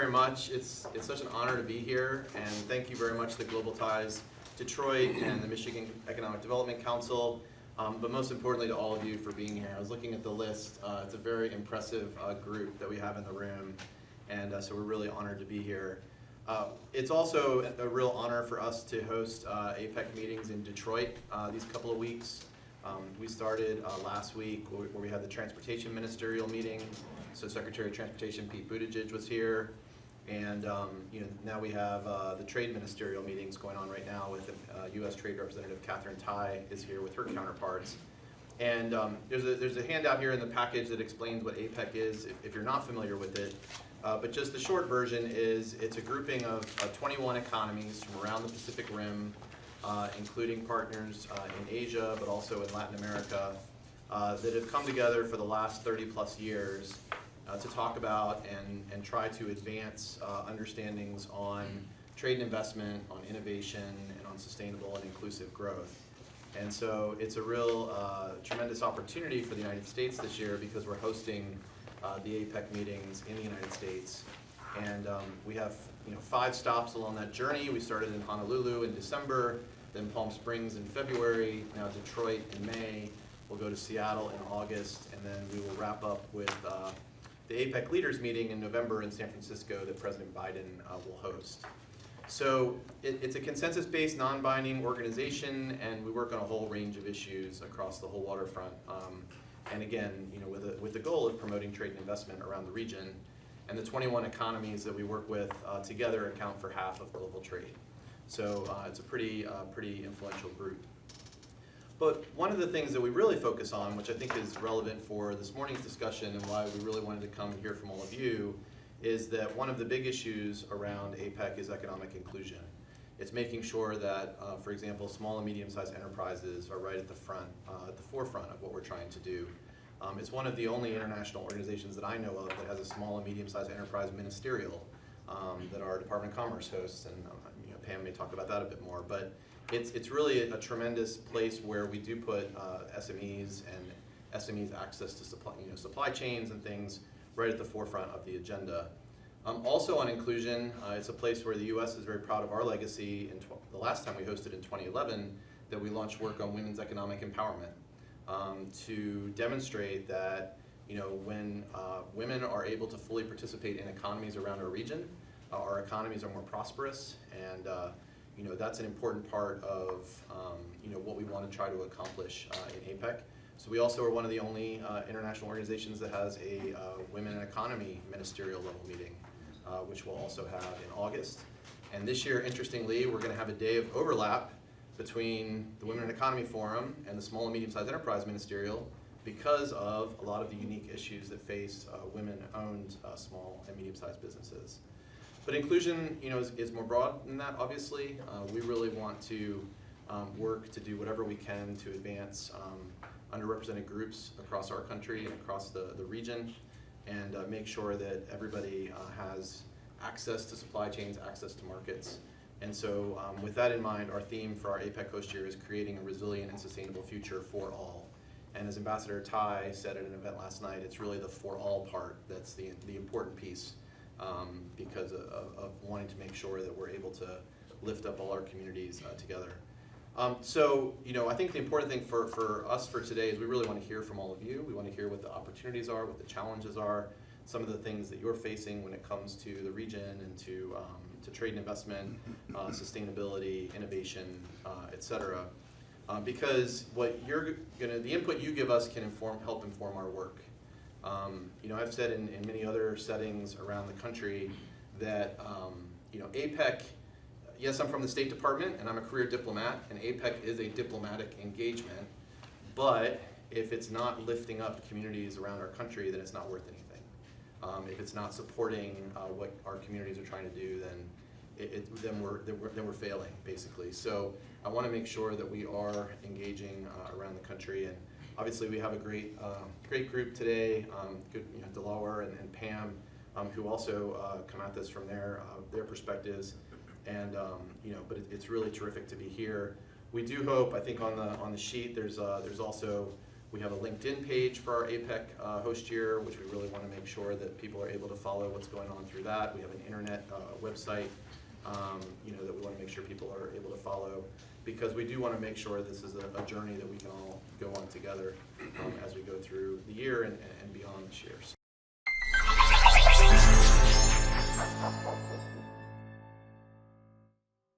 very much. It's such an honor to be here, and thank you very much to Global Ties Detroit and the Michigan Economic Development Council, but most importantly to all of you for being here. I was looking at the list. It's a very impressive group that we have in the room, and so we're really honored to be here. It's also a real honor for us to host APEC meetings in Detroit these couple of weeks. We started last week where we had the Transportation Ministerial meeting. So Secretary of Transportation Pete Buttigieg was here, and now we have the Trade Ministerial meetings going on right now with U.S. Trade Representative Catherine Tai is here with her counterparts. And there's a handout here in the package that explains what APEC is if you're not familiar with it. But just the short version is it's a grouping of 21 economies from around the Pacific Rim, including partners in Asia, but also in Latin America, that have come together for the last 30 plus years to talk about and try to advance understandings on trade and investment, on innovation, and on sustainable and inclusive growth. And so it's a real tremendous opportunity for the United States this year because we're hosting the APEC meetings in the United States. And we have 5 stops along that journey. We started in Honolulu in December, then Palm Springs in February, now Detroit in May. We'll go to Seattle in August, and then we will wrap up with the APEC Leaders Meeting in November in San Francisco that President Biden will host. So it's a consensus-based, non-binding organization, and we work on a whole range of issues across the whole waterfront. And again, with the goal of promoting trade and investment around the region. And the 21 economies that we work with together account for half of global trade. So it's a pretty influential group. But one of the things that we really focus on, which I think is relevant for this morning's discussion and why we really wanted to come and hear from all of you, is that one of the big issues around APEC is economic inclusion. It's making sure that, for example, small and medium-sized enterprises are right at the forefront of what we're trying to do. It's one of the only international organizations that I know of that has a small and medium-sized enterprise ministerial that our Department of Commerce hosts, and Pam may talk about that a bit more. But it's really a tremendous place where we do put SMEs and SMEs access to supply chains and things right at the forefront of the agenda. Also on inclusion, it's a place where the U.S. is very proud of our legacy. The last time we hosted in 2011, that we launched work on women's economic empowerment to demonstrate that when women are able to fully participate in economies around our region, our economies are more prosperous, and that's an important part of what we want to try to accomplish in APEC. So we also are one of the only international organizations that has a Women in Economy ministerial level meeting, which we'll also have in August. And this year, interestingly, we're going to have a day of overlap between the Women in Economy Forum and the Small and Medium-Sized Enterprise Ministerial because of a lot of the unique issues that face women-owned small and medium-sized businesses. But inclusion, is more broad than that, obviously. We really want to work to do whatever we can to advance underrepresented groups across our country and across the region, and make sure that everybody has access to supply chains, access to markets. And so with that in mind, our theme for our APEC host year is creating a resilient and sustainable future for all. And as Ambassador Tai said at an event last night, it's really the for all part that's the important piece, because of wanting to make sure that we're able to lift up all our communities together. So I think the important thing for us for today is we really want to hear from all of you. We want to hear what the opportunities are, what the challenges are, some of the things that you're facing when it comes to the region and to trade and investment, sustainability, innovation, et cetera. Because the input you give us can help inform our work. I've said in many other settings around the country that APEC, yes, I'm from the State Department and I'm a career diplomat, and APEC is a diplomatic engagement, but if it's not lifting up communities around our country, then it's not worth anything. If it's not supporting what our communities are trying to do, then we're failing, basically. So I want to make sure that we are engaging around the country, and obviously we have a great group today, Delaware and Pam, who also come at this from their perspectives, and but it's really terrific to be here. We do hope, I think on the sheet there's also We have a LinkedIn page for our APEC host year, which we really want to make sure that people are able to follow what's going on through that. We have an internet website, that we want to make sure people are able to follow, because we do want to make sure this is a journey that we can all go on together as we go through the year and beyond this year. So